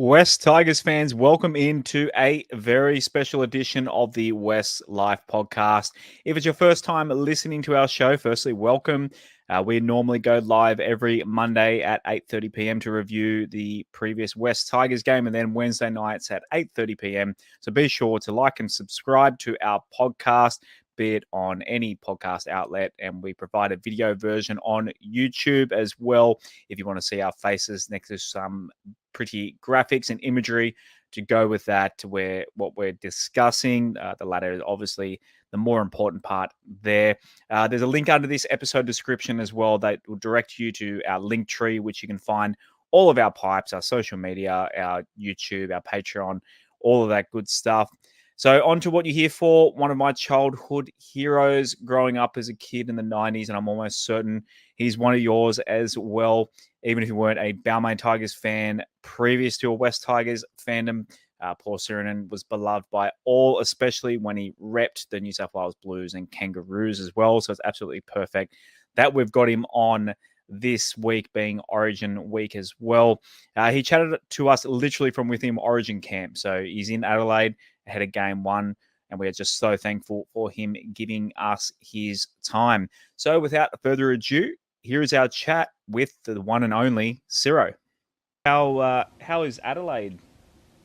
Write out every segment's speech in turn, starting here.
West Tigers fans, welcome into a very special edition of the WestsLife Podcast. If it's your first time listening to our show, firstly, welcome. We normally go live every Monday at 8:30 p.m. to review the previous West Tigers game, and then Wednesday nights at 8:30 p.m. So be sure to like and subscribe to our podcast, be it on any podcast outlet, and we provide a video version on YouTube as well if you want to see our faces next to some pretty graphics and imagery to go with that, to where what we're discussing. The latter is obviously the more important part there. There's a link under this episode description as well that will direct you to our link tree, which you can find all of our pipes, our social media, our YouTube, our Patreon, all of that good stuff. So on to what you're here for. One of my childhood heroes growing up as a kid in the 90s, and I'm almost certain he's one of yours as well, even if you weren't a Balmain Tigers fan previous to a West Tigers fandom. Paul Siro was beloved by all, especially when he repped the New South Wales Blues and Kangaroos as well. So it's absolutely perfect that we've got him on this week, being Origin week as well. He chatted to us literally from within Origin camp. So he's in Adelaide ahead of game one, and we are just so thankful for him giving us his time. So without further ado, here is our chat with the one and only Siro. How is Adelaide?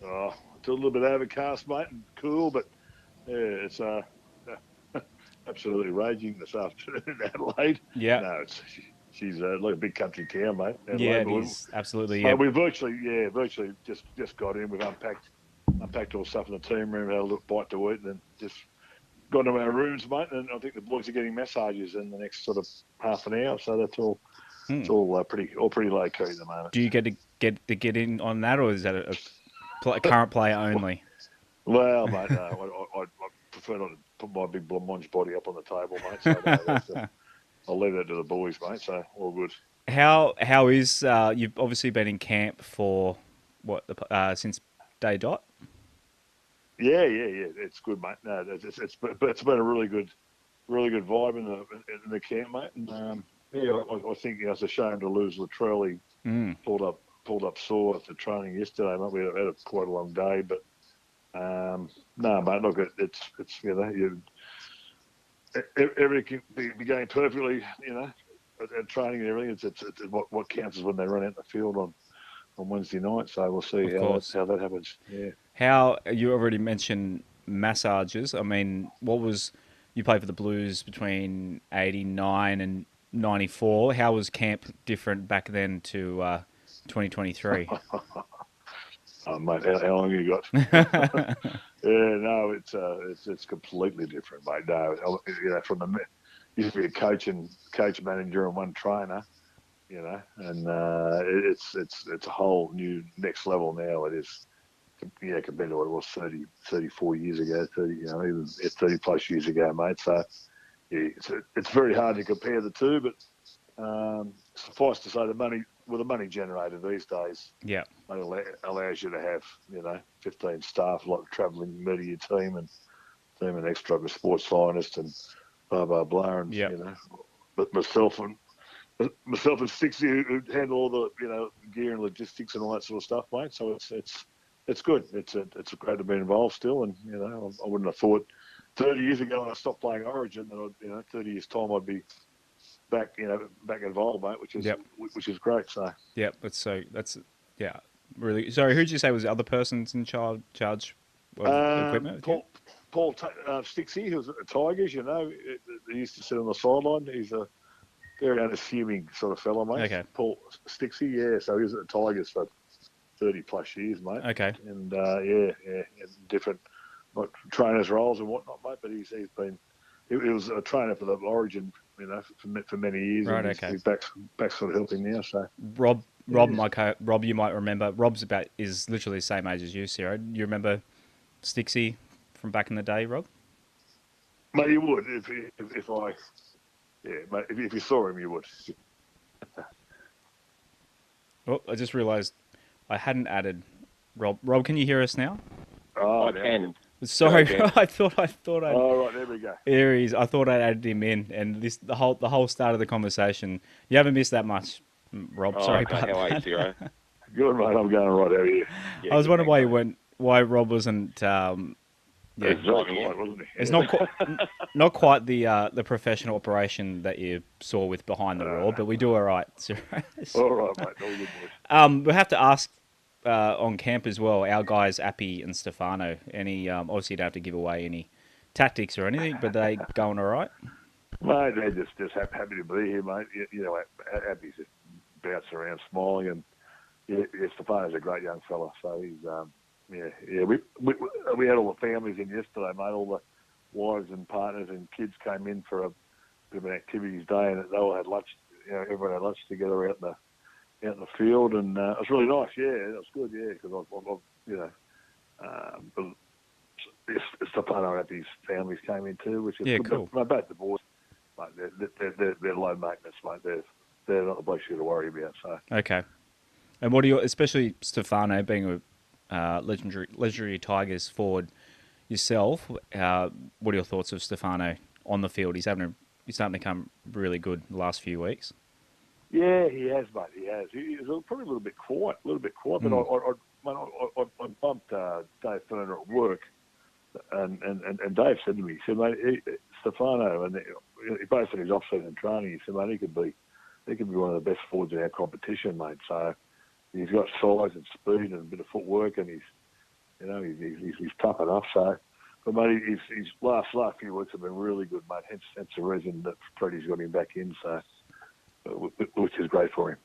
Oh, it's a little bit overcast, mate, and cool, but yeah, it's absolutely raging this afternoon in Adelaide. Yeah. No, she's like a big country town, mate. Adelaide. Yeah, it is. Absolutely. Yeah. Yeah. We virtually just got in. We've unpacked all stuff in the team room, had a little bite to eat, and then just got into our rooms, mate. And I think the boys are getting massages in the next sort of half an hour, so that's all. It's all pretty low key at the moment. Do you get to get in on that, or is that a current player only? Well, mate, no, I prefer not to put my big blancmange body up on the table, mate. So no, I'll leave that to the boys, mate. So all good. How is you've obviously been in camp for what since day dot? Yeah, it's good, mate. No, it's been a really good vibe in the camp, mate. And I think it's a shame to lose Latrell. Pulled up sore after training yesterday, mate. We had quite a long day, but no, mate. Look, it's everything can be going perfectly, at training and everything. It's what counts is when they run out in the field on Wednesday night. So we'll see how that happens. Yeah. How you already mentioned massages. I mean, you played for the Blues between 89 and 94. How was camp different back then to 2023? Oh, mate, how long you got? Yeah, no, it's completely different, mate. No, used to be a coach manager and one trainer, and it's a whole new next level now. It is, compared to what it was 34 years ago, even 30 plus years ago, mate. So yeah, it's very hard to compare the two, but suffice to say, the money generated these days, yeah, allows you to have 15 staff, like travelling media team and extra with sports scientists and blah blah blah, and but myself and Stixie who handle all the gear and logistics and all that sort of stuff, mate. So it's good. It's great to be involved still, and I wouldn't have thought 30 years ago when I stopped playing Origin that 30 years time I'd be back involved, mate, which is great. So that's really. Sorry, who did you say was the other person's in charge of equipment? Paul Stixie, who was at the Tigers. He used to sit on the sideline. He's a very unassuming sort of fellow, mate. Okay. Paul Stixie, yeah. So he was at the Tigers for 30 plus years, mate. Okay. And different trainers' roles and whatnot, mate. But he was a trainer for the Origin, for many years. Right. And Okay. He's back sort of helping now. So Rob, you might remember. Rob's is literally the same age as you, Siro. You remember Stixie from back in the day, Rob? Mate, you would if you saw him, you would. Oh, I just realised I hadn't added Rob. Rob, can you hear us now? Oh, I can. Sorry, I thought I. Oh, right, there we go. There he is. I thought I'd added him in, and the whole start of the conversation. You haven't missed that much, Rob. Sorry okay. about How are you, that. Siro? Good, mate. I'm going right. How are you? Yeah, I was good, wondering thanks, why Rob wasn't. Yeah, He's right, wasn't he? it's not quite the professional operation that you saw with Behind the Roar, but we do all right. All right, mate. All good, boys. We have to ask on camp as well. Our guys Appy and Stefano. Any obviously you don't have to give away any tactics or anything, but they going all right? Mate, they're just happy to be here, mate. You know, Abby's just bouncing around, smiling, and Stefano's a great young fella. So he's we had all the families in yesterday, mate. All the wives and partners and kids came in for a bit of an activities day, and they all had lunch. You know, everyone had lunch together out in the field, and it was really nice. Yeah, it was good. Yeah, because Stefano and Abby's families came in too, which is good. Cool. But both the boys, mate, they're low maintenance, mate. They're not the blokes you got to worry about. So Okay. And what are your, especially Stefano being a legendary Tigers forward yourself? What are your thoughts of Stefano on the field? He's starting to come really good the last few weeks. Yeah, he has, mate. He has. He's probably a little bit quiet. But I bumped Dave Ferner at work, and Dave said to me, he said, mate, Stefano, and he based on his off-season training, he said, mate, he could be one of the best forwards in our competition, mate. So he's got size and speed and a bit of footwork, and he's tough enough. So, but mate, his last few weeks have been really good, mate. Hence the reason that Freddie's got him back in. So, which is great for him.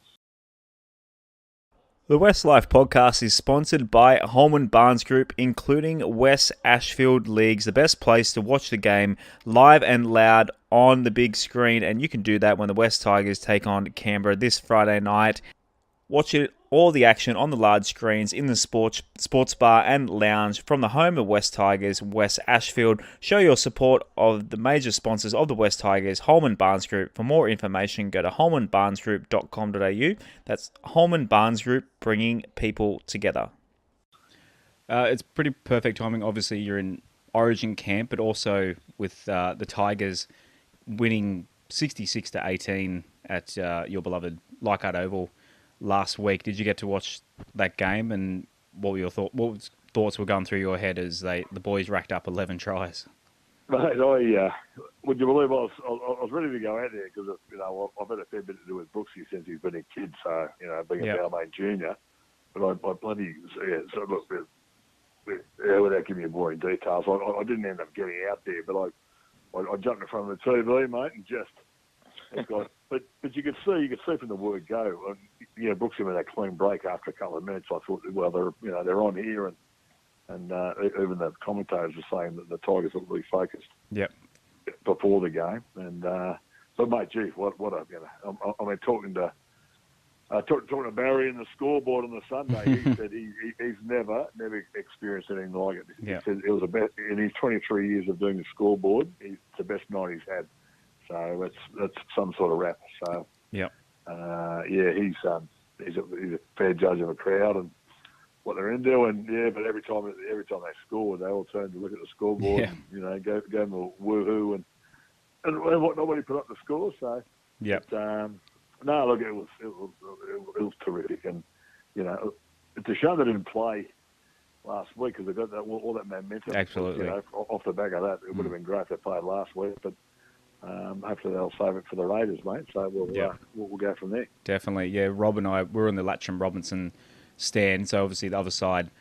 The WestsLife Podcast is sponsored by Holman Barnes Group, including West Ashfield Leagues, the best place to watch the game live and loud on the big screen. And you can do that when the West Tigers take on Canberra this Friday night. Watch all the action on the large screens in the sports bar and lounge from the home of West Tigers, West Ashfield. Show your support of the major sponsors of the West Tigers, Holman Barnes Group. For more information, go to holmanbarnesgroup.com.au. That's Holman Barnes Group, bringing people together. It's pretty perfect timing. Obviously, you're in Origin camp, but also with the Tigers winning 66-18 at your beloved Leichhardt Oval last week. Did you get to watch that game, and what were your thoughts were going through your head as the boys racked up 11 tries? Mate, would you believe I was ready to go out there because I've had a fair bit to do with Brooksy since he's been a kid. So being a Balmain junior, but I bloody So look, without giving you boring details, I didn't end up getting out there, but I jumped in front of the TV, mate, and just. But you could see from the word go, Brooksy made that clean break after a couple of minutes. I thought, well, they're on here, and even the commentators were saying that the Tigers looked really focused. Yep. Before the game, and but mate, gee, what I mean, talking to Barry in the scoreboard on the Sunday, he said he's never experienced anything like it. He said it was in his 23 years of doing the scoreboard, it's the best night he's had. So that's some sort of rap. So he's a fair judge of a crowd and what they're into. And but every time they scored, they all turned to look at the scoreboard. Yeah. And, go them a woohoo and nobody put up the score. So no, look, it was terrific, and it's a shame they didn't play last week because they got all that momentum. Absolutely. Off the back of that, it would have been great if they played last week, but. Hopefully they'll save it for the Raiders, mate. So we'll go from there. Definitely, yeah. Rob and I were in the Latcham Robinson stand, so obviously the other side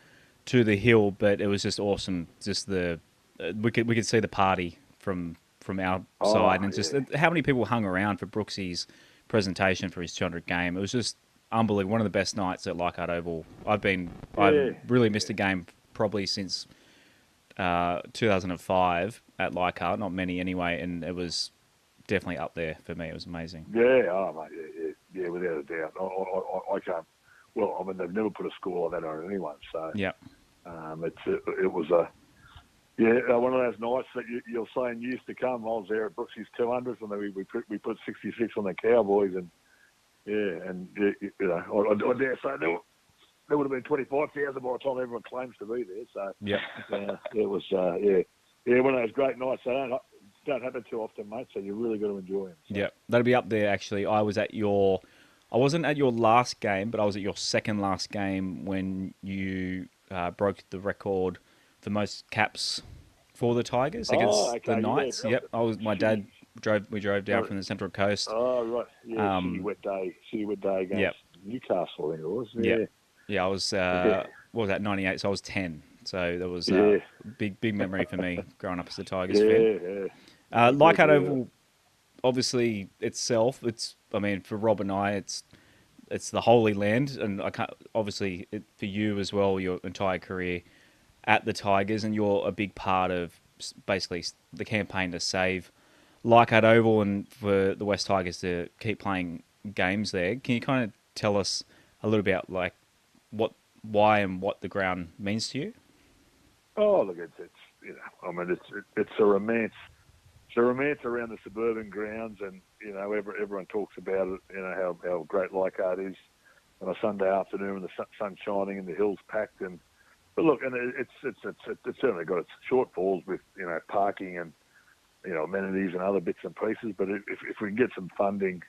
to the hill. But it was just awesome. Just we could see the party from our side, and just how many people hung around for Brooksy's presentation for his 200 game. It was just unbelievable. One of the best nights at Leichhardt Oval. I've really missed a game probably since 2005 at Leichhardt, not many anyway, and it was definitely up there for me. It was amazing. Mate, without a doubt. I can't. Well, I mean, they've never put a score like that on anyone. So yeah, it was one of those nights that you're saying used to come. I was there at Brooksy's 200s when we put 66 on the Cowboys, and I dare say there would have been 25,000 by the time everyone claims to be there. So it was one of those great nights. They don't happen too often, mate. So you really got to enjoy them. So. Yeah, that'll be up there. Actually, I was at your I wasn't at your last game, but I was at your second last game when you broke the record for most caps for the Tigers Oh, against the okay, yeah. Knights. Yep, My Shitty. dad drove. We drove down No, from the Central Coast. oh, right. Yeah, Um, shitty wet day against yep, Newcastle, I think it was. yep, Yeah. yeah. I was Yeah. what was that? 98. So I was 10. So that was Yeah. big memory for me growing up as a Tigers fan. Yeah, yeah. No, good, Leichhardt yeah. Oval, obviously itself. I mean, for Rob and I, it's the Holy Land, and I can't obviously for you as well. Your entire career at the Tigers, and you're a big part of basically the campaign to save Leichhardt Oval and for the West Tigers to keep playing games there. Can you kind of tell us a little about like why and what the ground means to you? Oh, look, it's I mean, it's a romance. It's a romance around the suburban grounds, and everyone talks about it. How great Leichhardt is on a Sunday afternoon when the sun's shining and the hills packed. But look, and it's certainly got its shortfalls with parking and amenities and other bits and pieces. But if we can get some funding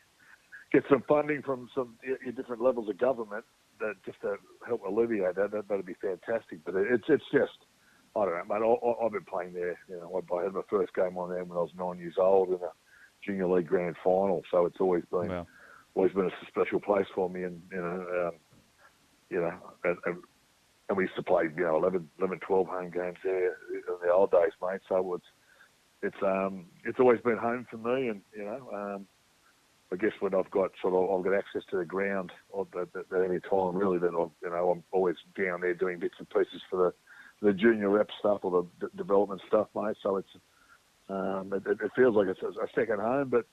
from some different levels of government that just to help alleviate that'd be fantastic. But it's just, I don't know, mate. I've been playing there. I had my first game on there when I was 9 years old in a junior league grand final. So it's always been a special place for me. And and we used to play 11, 12 home games there in the old days, mate. So it's always been home for me. And I guess when I've got access to the ground at any time, really, then I'm always down there doing bits and pieces for the junior rep stuff or the development stuff, mate. So it feels like it's a second home, but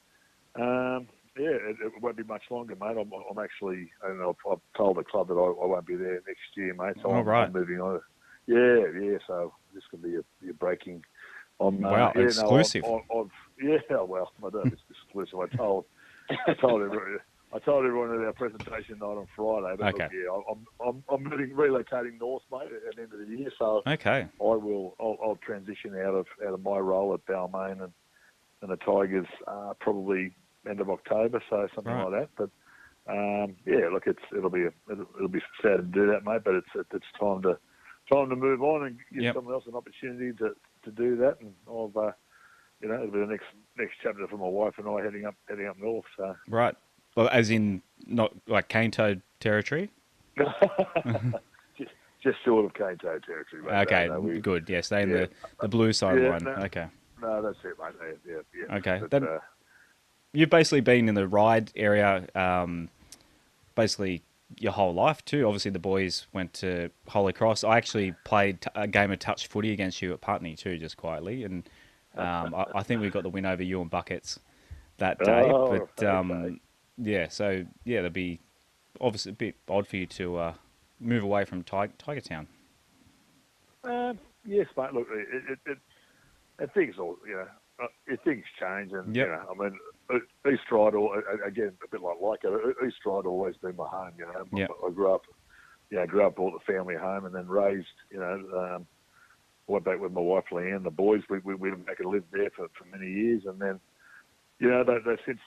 it won't be much longer, mate. I'm actually, I've told the club that I won't be there next year, mate. So I'm moving on. Yeah. So this could be a breaking. Exclusive. Well, I don't know if it's exclusive. I told everyone at our presentation night on Friday. But Okay. Look, I'm relocating north, mate, at the end of the year. So okay, I'll transition out of my role at Balmain and the Tigers probably end of October, so something like that. But look, it'll be sad to do that, mate. But it's time to move on and give someone else an opportunity to do that. And I've it'll be the next chapter for my wife and I heading up north. So right, well, as in not like cane toad territory. just short of cane toad territory. Mate. Okay, good. Yeah, stay in the blue sideline. Okay. No, that's it, mate. Yeah. Okay, but, then you've basically been in the Ryde area, basically your whole life too. Obviously, the boys went to Holy Cross. I actually played a game of touch footy against you at Putney too, just quietly, and I think we got the win over you and Buckets that day. So that'd be obviously a bit odd for you to move away from Tiger Town. Yes, mate. Look, things things change, and I mean, East Ryde, again, a bit like East Ryde always been my home. I grew up, brought the family home, and then raised, went back with my wife Leanne, the boys. We went back and lived there for many years, and then they've since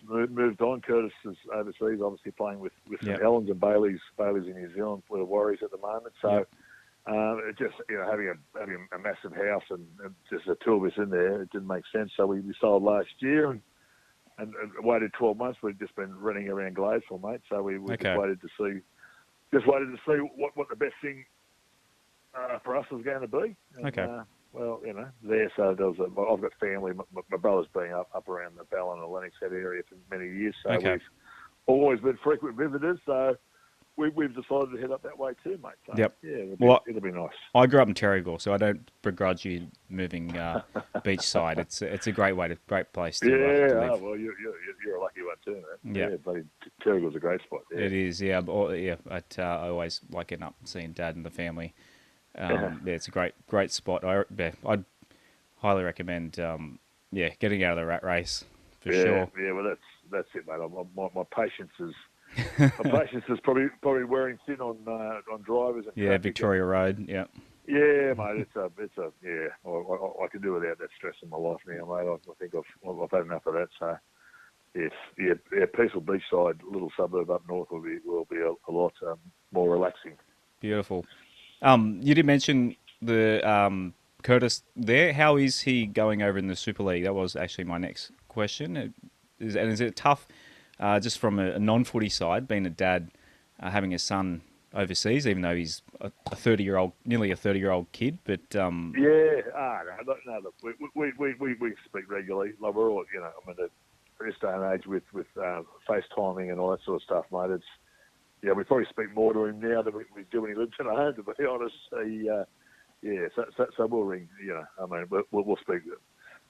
moved on. Curtis is overseas, obviously playing with St Helens, and Bailey's in New Zealand with the Warriors at the moment. So. Just having a massive house and just the two of us in there, it didn't make sense. So we sold last year and waited 12 months. We'd just been running around Gladesville, mate. So we just waited to see what the best thing for us was going to be. And, there. So there was I've got family. My brother's been up around the Balmain and Lennox Head area for many years. So we've always been frequent visitors. So. We've decided to head up that way too, mate. So, it'll be nice. I grew up in Terrigal, so I don't begrudge you moving beachside. It's a great place to live. Well, you're a lucky one too, man. Yeah, but Terrigal's a great spot. Yeah. It is, yeah. I always like getting up and seeing Dad and the family. It's a great spot. I'd highly recommend, getting out of the rat race for sure. Yeah, well, that's it, mate. My patience is. My patience is probably wearing thin on drivers. And Victoria Road. Yeah. Yeah, mate. It's a I can do without that stress in my life now, mate. I think I've had enough of that. So peaceful beachside little suburb up north will be a lot more relaxing. Beautiful. You did mention the Curtis there. How is he going over in the Super League? That was actually my next question. Is it tough, just from a non-footy side, being a dad, having a son overseas, even though he's a 30-year-old, nearly a 30-year-old kid? But No, look, we speak regularly. Like we're all, this day and age with FaceTiming and all that sort of stuff, mate. It's we probably speak more to him now than we do when he lives at home. To be honest, so we'll ring. We'll speak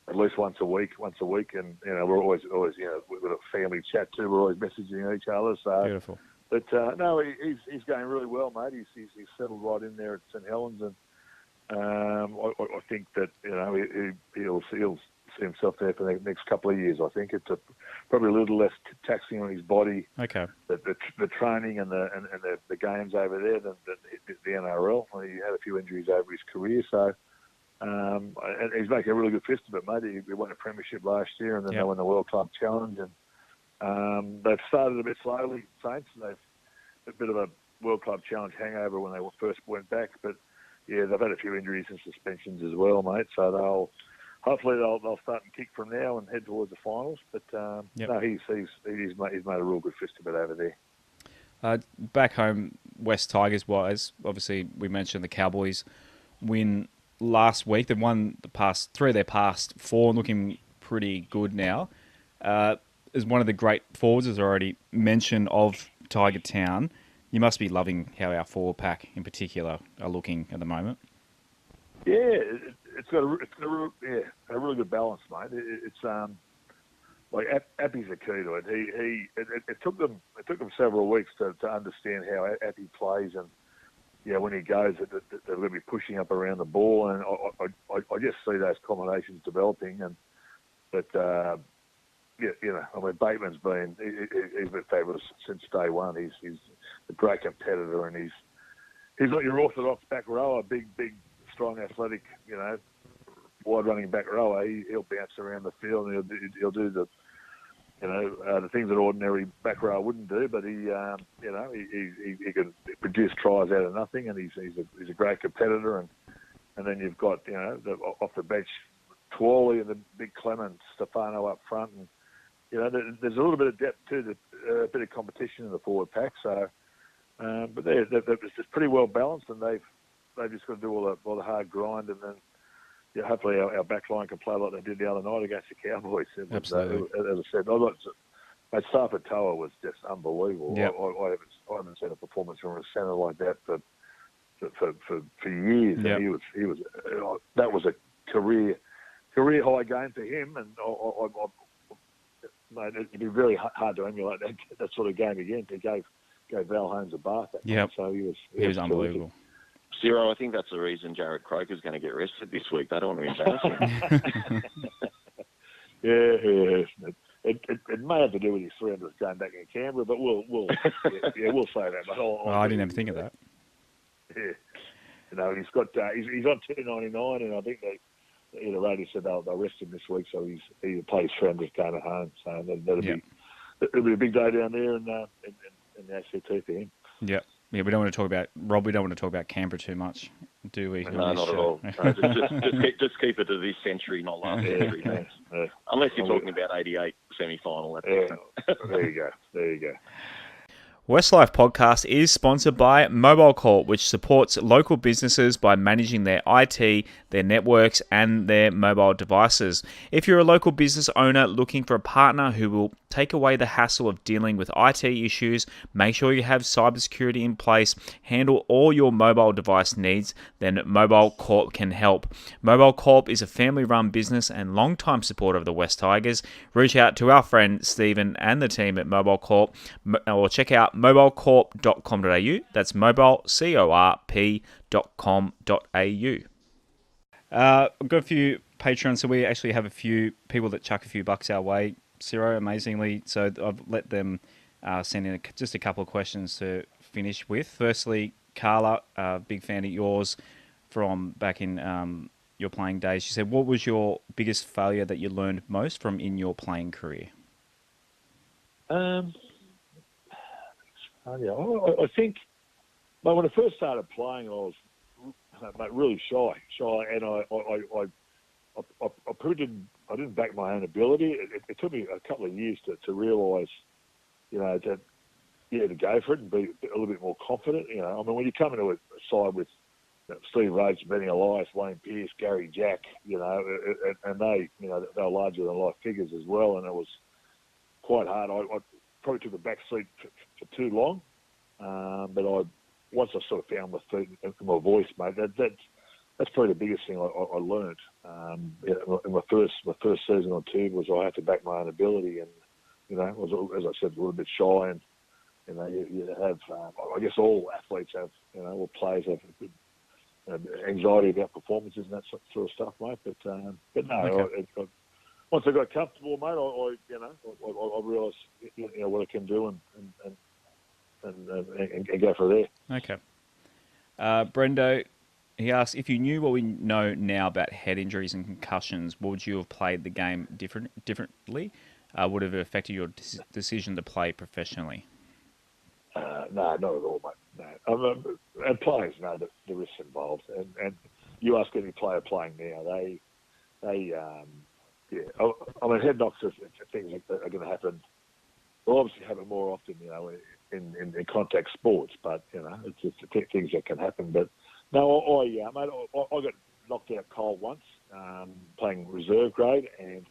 at least once a week, and we're always we've got a family chat too. We're always messaging each other. So beautiful. But no, he's going really well, mate. He's settled right in there at St Helens, and I think that he'll see himself there for the next couple of years. I think it's probably a little less taxing on his body. Okay. The training and the games over there than the NRL. He had a few injuries over his career, so and he's making a really good fist of it, mate. He won a premiership last year, and then they won the World Club Challenge, and they've started a bit slowly, Saints. They've a bit of a World Club Challenge hangover when they first went back, but they've had a few injuries and suspensions as well, mate. So hopefully they'll start and kick from now and head towards the finals. But no, he's made a real good fist of it over there. Back home, West Tigers wise, obviously we mentioned the Cowboys win last week. They've won the past 3 of their past 4, looking pretty good now. As one of the great forwards, as I already mentioned, of Tiger Town, you must be loving how our forward pack in particular are looking at the moment. Yeah, it's got a really good balance, mate. It's like Appy's the key to it. It took them several weeks to understand how Appy plays, and when he goes, they're going to be pushing up around the ball, and I just see those combinations developing, and but. Bateman's been he's been fabulous since day one. He's a great competitor, and he's not your orthodox back rower, big, strong, athletic, wide-running back rower. He'll bounce around the field, and he'll do the the things that ordinary back rower wouldn't do. But he can produce tries out of nothing, and he's a great competitor. And then you've got off the bench, Twally and the big Clement, Stefano up front, and there's a little bit of depth too, a bit of competition in the forward pack. So, but they're just pretty well balanced, and they've just got to do all the hard grind, and then hopefully our back line can play like they did the other night against the Cowboys. Absolutely. As I said, mate, Safatoa was just unbelievable. Yep. I haven't seen a performance from a centre like that for years. Yep. And he was that was a career high game for him, and mate, it'd be very hard to emulate that sort of game again. He gave Val Holmes a bath. So he was unbelievable. Siro, I think that's the reason Jared Croker's going to get rested this week. They don't want to embarrass him. It may have to do with his 300th game back in Canberra, but we'll say that. But I didn't even think of that. Yeah, he's got he's on 299, and I think the radio said they'll rest him this week, so he plays 300th game at home. So it'll be a big day down there in the ACT for him. Yeah. Yeah, we don't want to talk about Rob. We don't want to talk about Canberra too much, do we? No, not at all. No, just keep it to this century, not last century. Unless you're talking about '88 semi-final. There you go. WestsLife Podcast is sponsored by Mobile Corp, which supports local businesses by managing their IT, their networks, and their mobile devices. If you're a local business owner looking for a partner who will take away the hassle of dealing with IT issues, make sure you have cybersecurity in place, handle all your mobile device needs, then Mobile Corp can help. Mobile Corp is a family-run business and long-time supporter of the West Tigers. Reach out to our friend Stephen and the team at Mobile Corp, or check out mobilecorp.com.au. That's mobilecorp.com.au. I've got a few patrons, so we actually have a few people that chuck a few bucks our way, Siro, amazingly. So I've let them send in just a couple of questions to finish with. Firstly, Carla, big fan of yours from back in your playing days. She said, what was your biggest failure that you learned most from in your playing career? I think, mate, when I first started playing, I was, mate, really shy, and I didn't back my own ability. It took me a couple of years to realise, that to go for it and be a little bit more confident. I mean, when you come into a side with Steve Roach, Benny Elias, Wayne Pearce, Gary Jack, and they were larger than life figures as well, and it was quite hard. I probably took a back seat for too long, but once I sort of found my feet and my voice, mate, that's probably the biggest thing I learned. In my first season on tube was I had to back my own ability, and I was, as I said, a little bit shy, and you have, I guess all athletes have, all players have anxiety about performances and that sort of stuff, mate. But no, Okay. once I got comfortable, mate, I realised what I can do and go for there. Okay. Brendo, he asks, if you knew what we know now about head injuries and concussions, would you have played the game differently? Would it have affected your decision to play professionally? No, not at all, mate. No. And players know the risks involved. And you ask any player playing now, they I mean, head knocks are things that are going to happen. Will obviously happen more often, in contact sports, but it's just things that can happen. But no, mate, I got knocked out cold once playing reserve grade, and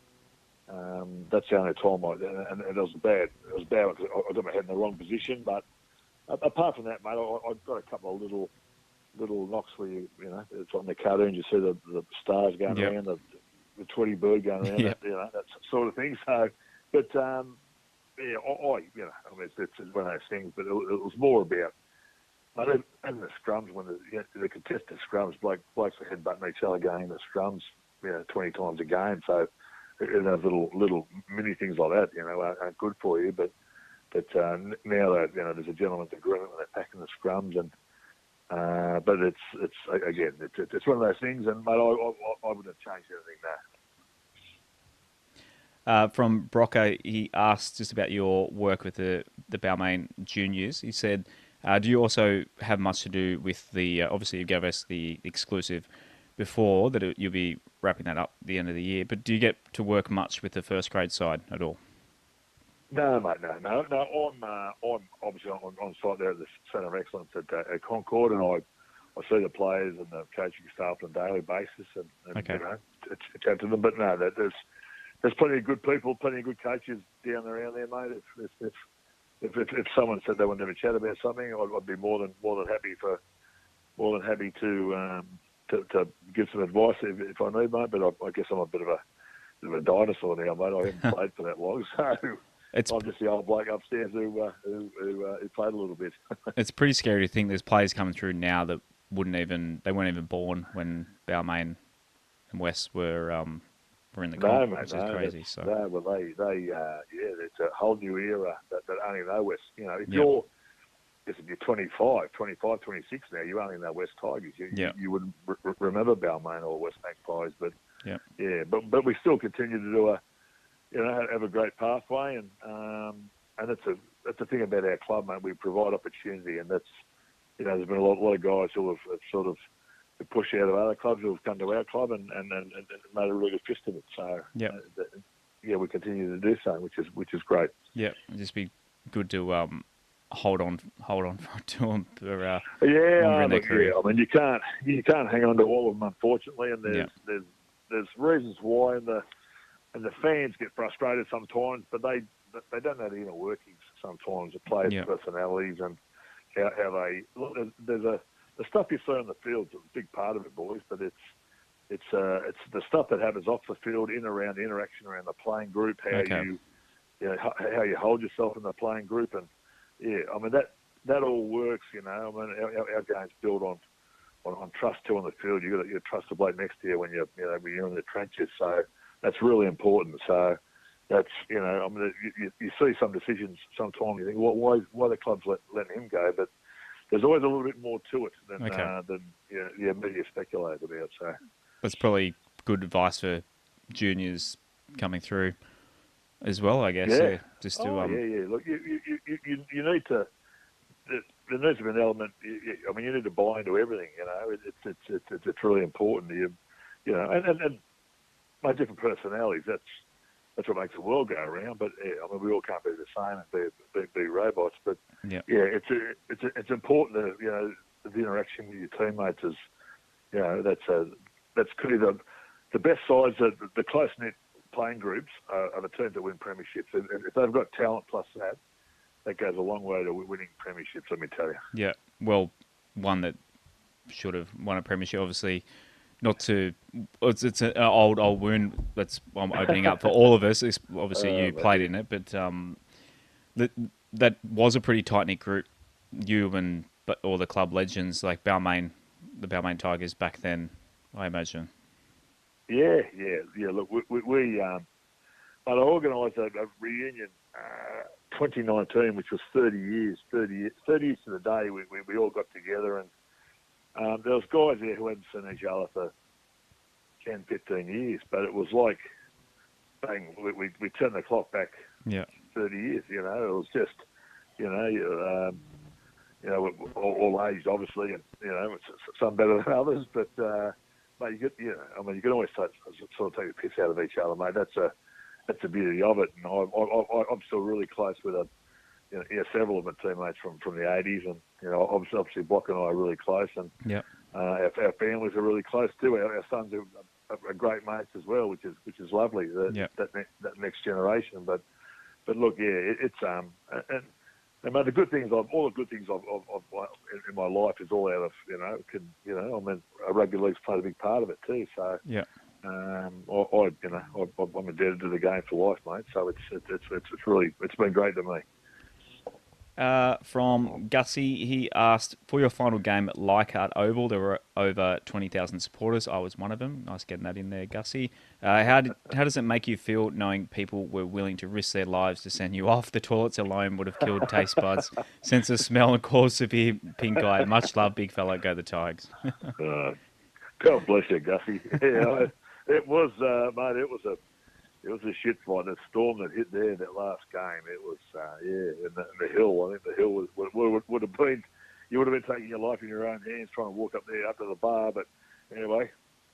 that's the only time and it was bad. It was bad because I got my head in the wrong position. But apart from that, mate, I got a couple of little knocks where it's on the cartoons. You see the stars going around, the Tweety bird going around, that sort of thing. So, but I mean, it's one of those things. But it was more about, and the scrums, when the contested scrums, blokes are headbutting each other going the scrums, 20 times a game. So those little mini things like that, aren't good for you. But now that there's a gentleman's agreement when they're packing the scrums, and but it's one of those things. And mate, I wouldn't have changed anything there. From Brocco, he asked just about your work with the Balmain juniors. He said, do you also have much to do with the, obviously you gave us the exclusive before, that you'll be wrapping that up at the end of the year, but do you get to work much with the first grade side at all? No, mate, no. I'm obviously on site there at the Centre of Excellence at Concord, and I see the players and the coaching staff on a daily basis, and chat to them. But no, there's plenty of good people, plenty of good coaches down around there, mate. If someone said they wanted to have a chat about something, I'd be more than happy to give some advice if I need, mate. But I guess I'm a bit of a dinosaur now, mate. I haven't played for that long, so I'm just the old bloke upstairs who played a little bit. It's pretty scary to think there's players coming through now that weren't even born when Balmain and West were in the comp, which is crazy. It's a whole new era that only know West. If you're 25, 26 now, you only know West Tigers. You wouldn't remember Balmain or West Magpies, but but we still continue to do have a great pathway, and that's the thing about our club, mate. We provide opportunity, and that's there's been a lot of guys who have sort of pushed out of other clubs who have come to our club and made a really good fist of it. So we continue to do so, which is great. Yeah, it'd just be good to hold on to them for longer in their career. I mean, you can't hang on to all of them, unfortunately, and there's reasons why, and the fans get frustrated sometimes, but they don't know the inner workings sometimes, the players' personalities and how they look. There's the stuff you see on the field is a big part of it, boys, but it's the stuff that happens off the field, around the interaction around the playing group, how you hold yourself in the playing group, and I mean that all works. I mean our game's built on trust too on the field. You trust the bloke next to you when you're in the trenches. So that's really important. So that's I mean you see some decisions sometimes you think why the club's letting him go, but there's always a little bit more to it than media speculate about. So that's probably good advice for juniors coming through. as well, I guess. Yeah. Just to yeah. Look, you need to. There needs to be an element. I mean, you need to buy into everything. You know, it's really important. You know, and my different personalities. That's what makes the world go around. But yeah, I mean, we all can't be the same and be robots. But yeah, it's important that, you know, the interaction with your teammates is, you know, that's clearly the best sides. The close knit playing groups are the teams that win premierships. And if they've got talent plus that goes a long way to winning premierships. Let me tell you. yeah. Well, one that should have won a premiership, obviously. Not to, it's an old wound I'm opening up for all of us. Obviously, you played in it, but that was a pretty tight knit group. You and all the club legends like Balmain, the Balmain Tigers back then, I imagine. Yeah. Look, we I organised a reunion 2019, which was 30 years to the day. We all got together, and there was guys there who hadn't seen each other for 10, 15 years, but it was like, bang, we turned the clock back 30 years, you know. It was just, you know, all aged, obviously, and, you know, some better than others, but, mate, you can always sort of take the piss out of each other, mate. That's the beauty of it, and I'm still really close with several of my teammates from the 80s, and, you know, obviously Block and I are really close, and our families are really close too. Our sons are great mates as well, which is lovely. That next generation, but look, it's and mate, the good things of in my life is all out of, I mean, rugby league's played a big part of it too. So I'm indebted to the game for life, mate. So it's been great to me. From Gussie, he asked, for your final game at Leichhardt Oval, there were over 20,000 supporters. I was one of them. Nice getting that in there, Gussie. How does it make you feel knowing people were willing to risk their lives to send you off? The toilets alone would have killed taste buds, sense of smell, and caused severe pink eye. Much love, big fella. Go the Tigers. God bless you, Gussie. Yeah, it was, mate. It was a shit fight. The storm that hit there that last game, it was, and the hill. I think the hill would have been, you would have been taking your life in your own hands trying to walk up there up to the bar. But anyway,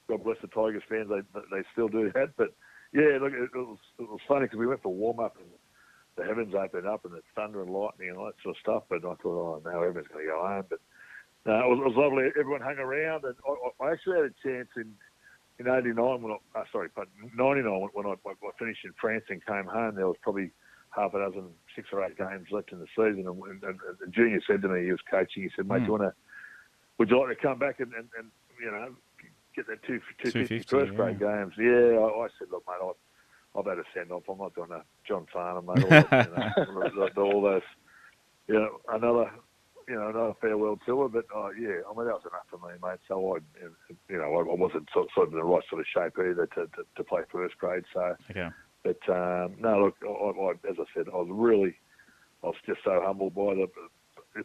God bless the Tigers fans. They still do that. But yeah, look, it was funny because we went for warm up and the heavens opened up and it's thunder and lightning and all that sort of stuff. But I thought, oh no, everyone's going to go home. But no, it was lovely. Everyone hung around, and I actually had a chance in 89 99 when I finished in France and came home. There was probably half a dozen, 6 or 8 games left in the season, and the junior said to me, he was coaching, he said, mate, would you like to come back and get that 250 first grade games? Yeah, I said, look, mate, I've had a send off. I'm not doing a John Farnham, mate. All those, another farewell tour, but I mean, that was enough for me, mate. So I wasn't sort of in the right sort of shape either to play first grade. So, but no, look, I as I said, I was just so humbled by the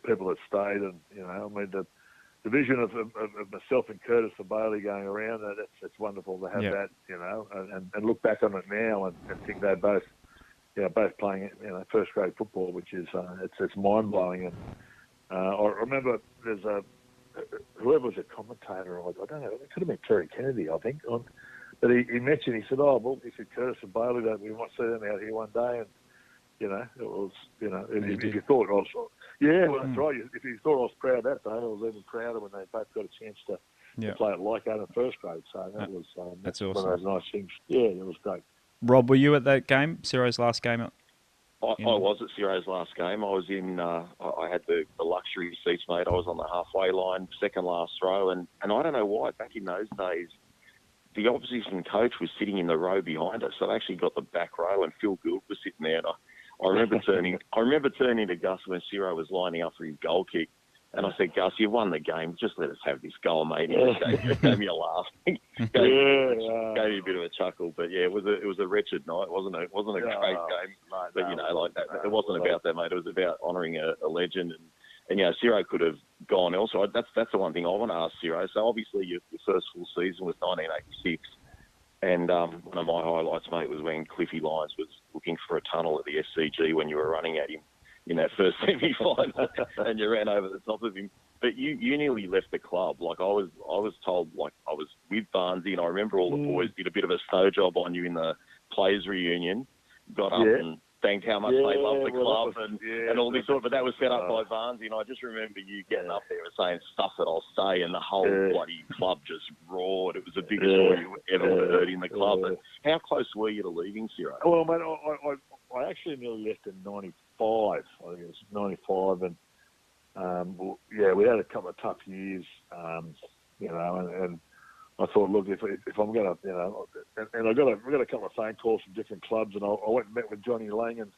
people that stayed, and I mean the vision of myself and Curtis and Bailey going around. It's wonderful to have that, and look back on it now and think they're both playing first grade football, which is it's mind blowing. And I remember there's whoever was a commentator, I don't know, it could have been Terry Kennedy, I think, but he mentioned, he said, he said Curtis and Bailey, that we might see them out here one day, and it was, if you thought I was, that's right. If you thought I was proud that day, I was even prouder when they both got a chance to play at Leichhardt in first grade. So that was that's awesome. One of those nice things. Yeah, it was great. Rob, were you at that game, Siro's last game? I was at Siro's last game. I was in. I had the luxury seats, mate. I was on the halfway line, second last row, and I don't know why. Back in those days, the opposition coach was sitting in the row behind us, so I actually got the back row, and Phil Gould was sitting there. And I remember turning to Gus when Siro was lining up for his goal kick, and I said, Gus, you've won the game. Just let us have this goal, mate. He gave me a laugh. gave me a bit of a chuckle. But yeah, it was a wretched night, wasn't it? It wasn't a great game. But like that, it wasn't about that, mate. It was about honouring a legend, and Siro could have gone elsewhere. That's the one thing I want to ask Siro. So obviously your first full season was 1986. And one of my highlights, mate, was when Cliffy Lyons was looking for a tunnel at the SCG when you were running at him in that first semi-final, and you ran over the top of him. But you nearly left the club. Like I was told, like I was with Barnesy, and I remember all the boys did a bit of a snow job on you in the players' reunion. Got up and thanked how much they loved the club and all this sort. But that was set up by Barnesy, and I just remember you getting up there and saying stuff that I'll say, and the whole bloody club just roared. It was the biggest story you ever would have heard in the club. But how close were you to leaving, Siro? Well, mate, I actually nearly left in '95. I think it was '95, and we had a couple of tough years, and I thought, look, if I'm going to, and I got a couple of phone calls from different clubs, and I went and met with Johnny Lang and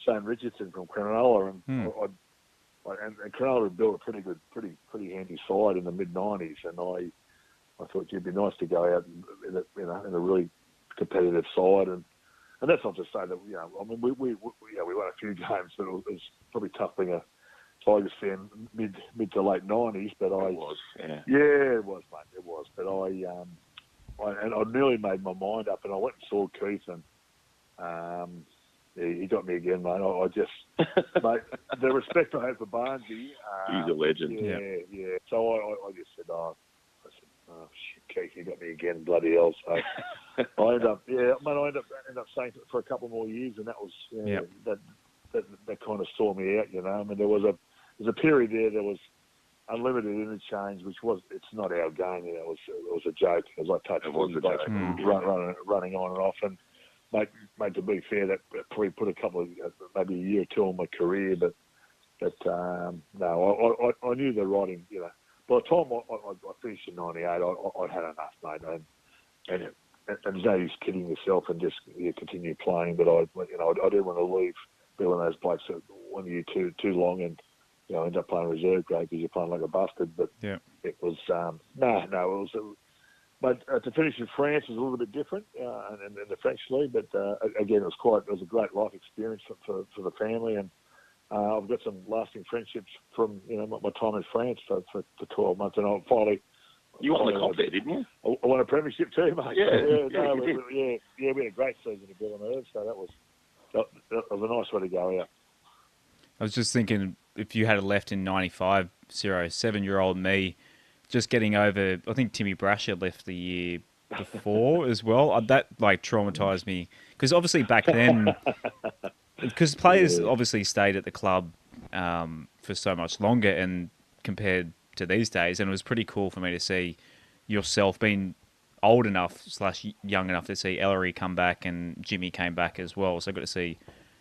Shane Richardson from Cronulla, and and Cronulla had built a pretty handy side in the mid '90s, and I thought it'd be nice to go out in a really competitive side, and that's not to say that I mean we won a few games, but it was probably tough being a Tigers fan mid to late '90s, but it was, it was, mate, it was. But I nearly made my mind up, and I went and saw Keith, and he got me again, mate. I just, mate, the respect I have for Barnesy. He's a legend. Yeah. So I just said, oh shit, Keith, you got me again, bloody hell. So I ended up staying for a couple more years, and that was that kind of saw me out, I mean, there was a period there was unlimited interchange, it's not our game, it was a joke. It was like touch running on and off, and mate, to be fair, that probably put a couple of maybe a year or two on my career, but no, I knew the writing, by the time I finished in '98, I'd had enough, mate, and there's no use kidding yourself and just continue playing, but I didn't want to leave being one of those blokes that one year too long and end up playing reserve grade because you're playing like a bastard. But it was but to finish in France was a little bit different in the French league. But again, it was a great life experience for the family, and I've got some lasting friendships from my time in France for 12 months, and I finally. You won the cup there, didn't you? I won a premiership too, mate. We had a great season at Villeneuve, so that was a nice way to go out. I was just thinking, if you had left in '95, 7-year-old me, just getting over, I think Timmy Brasher left the year before as well. That traumatized me, because obviously back then, because players obviously stayed at the club for so much longer, and compared to these days, and it was pretty cool for me to see yourself being old enough / young enough to see Ellery come back, and Jimmy came back as well. So I got to see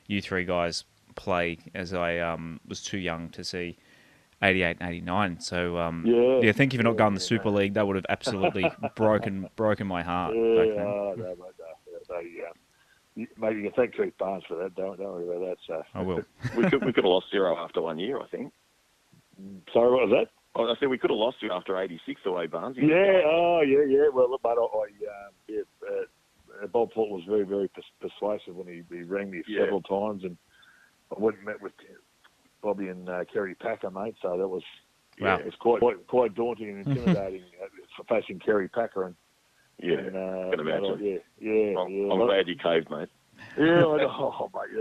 you three guys play, as I was too young to see 88 and 89. So thank you for not going to the Super League. That would have absolutely broken my heart back then. Maybe you can thank Keith Barnes for that. Don't worry about that. So. I will. we could have lost Siro after 1 year, I think. Sorry, what was that? I said we could have lost you after '86 the way Barnes. Yeah. Well, look, mate, Bob Paul was very, very persuasive when he rang me several times, and I went and met with Bobby and Kerry Packer, mate. So that was it's quite daunting and intimidating facing Kerry Packer. And can imagine. I'm glad you caved, mate. Mate,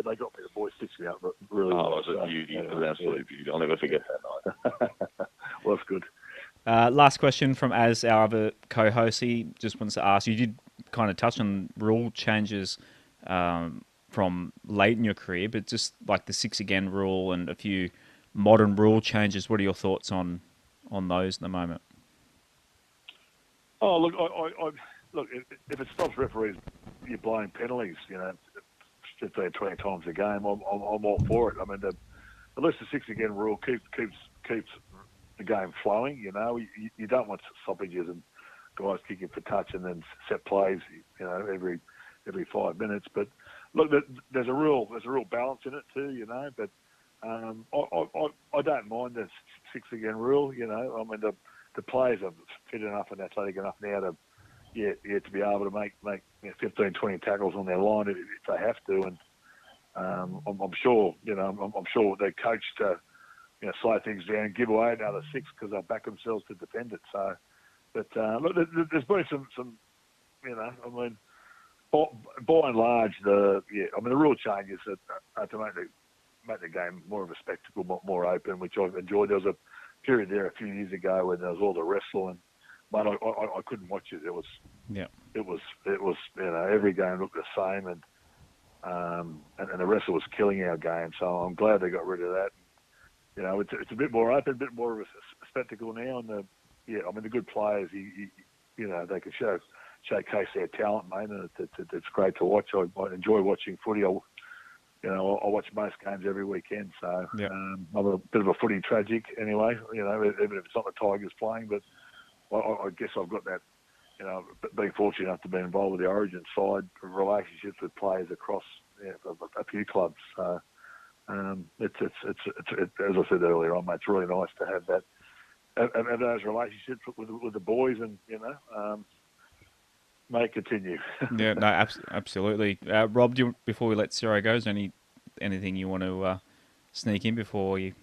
they got me. The boys stitched me up really well. It was a beauty. It was an absolute beauty. I'll never forget that night. Well, that's good. Last question from Az, our other co-host. He just wants to ask, you did kind of touch on rule changes from late in your career, but just like the 6 again rule and a few modern rule changes, what are your thoughts on those at the moment? Oh, look, look, if it stops referees, you're blowing penalties, 15, 20 times a game, I'm all for it. I mean, at least the 6 again rule keeps the game flowing. You don't want stoppages and guys kicking for touch and then set plays, every 5 minutes. But look, there's a real balance in it too, But I don't mind the 6 again rule. I mean, the players are fit enough and athletic enough now to be able to make 15, 20 tackles on their line if they have to. And I'm sure they're coached to slow things down and give away another 6 because they back themselves to defend it. So, but look, there's been some you know, I mean, by and large, the real changes are to make the game more of a spectacle, more open, which I've enjoyed. There was a period there a few years ago when there was all the wrestling. But I couldn't watch it. It was every game looked the same, and the wrestle was killing our game. So I'm glad they got rid of that. You know, it's a bit more open, a bit more of a spectacle now. And the good players, they can showcase their talent, mate, and it's great to watch. I enjoy watching footy. I watch most games every weekend. So I'm a bit of a footy tragic anyway. You know, even if it's not the Tigers playing, but I guess I've got that, being fortunate enough to be involved with the Origin side, relationships with players across a few clubs. So it's as I said earlier on, mate, it's really nice to have that, have those relationships with the boys, and may it continue. Yeah, no, absolutely. Rob, before we let Siro go, is there anything you want to sneak in before you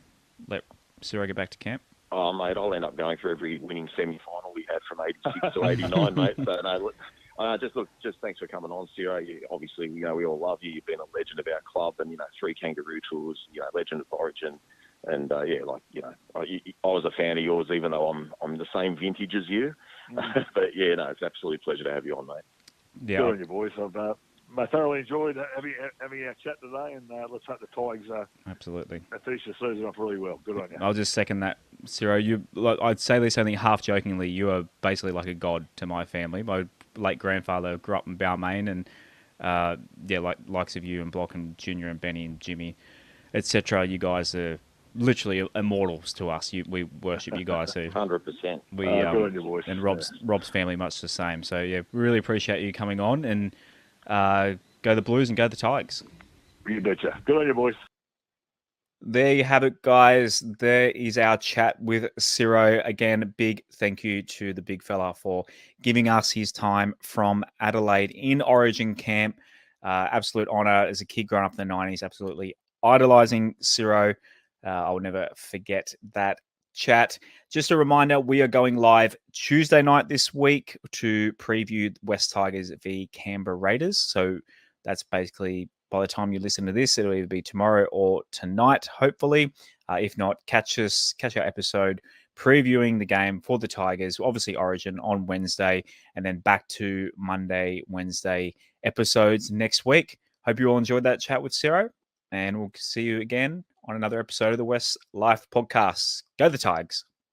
let Siro get back to camp? Oh, mate, I'll end up going for every winning semi-final we had from 86 to 89, mate. So, no, just thanks for coming on, Siro. Obviously, we all love you. You've been a legend of our club, and 3 Kangaroo tours, legend of Origin, and I was a fan of yours, even though I'm the same vintage as you. But it's absolutely a pleasure to have you on, mate. Yeah, good on you, boys. I thoroughly enjoyed having our chat today, and let's hope the Tigers absolutely finish the season off really well. Good on you. I'll just second that, Siro. I'd say this, I think, half jokingly, you are basically like a god to my family. My late grandfather grew up in Balmain, and likes of you and Block and Junior and Benny and Jimmy, etc. You guys are literally immortals to us. We worship you guys. 100%. We good on you, boys. And Rob's family much the same. So really appreciate you coming on, and go the Blues and go the Tigers. You betcha. Good on you, boys. There you have it, guys. There is our chat with Siro. Again, big thank you to the big fella for giving us his time from Adelaide in Origin camp. Absolute honour as a kid growing up in the 90s. Absolutely idolising Siro. I will never forget that chat. Just a reminder, we are going live Tuesday night this week to preview West Tigers v Canberra Raiders. So that's basically, by the time you listen to this, it'll either be tomorrow or tonight, hopefully. If not, catch our episode previewing the game for the Tigers, obviously Origin on Wednesday, and then back to Monday, Wednesday episodes next week. Hope you all enjoyed that chat with Siro, and we'll see you again on another episode of the WestsLife Podcast. Go the Tigers.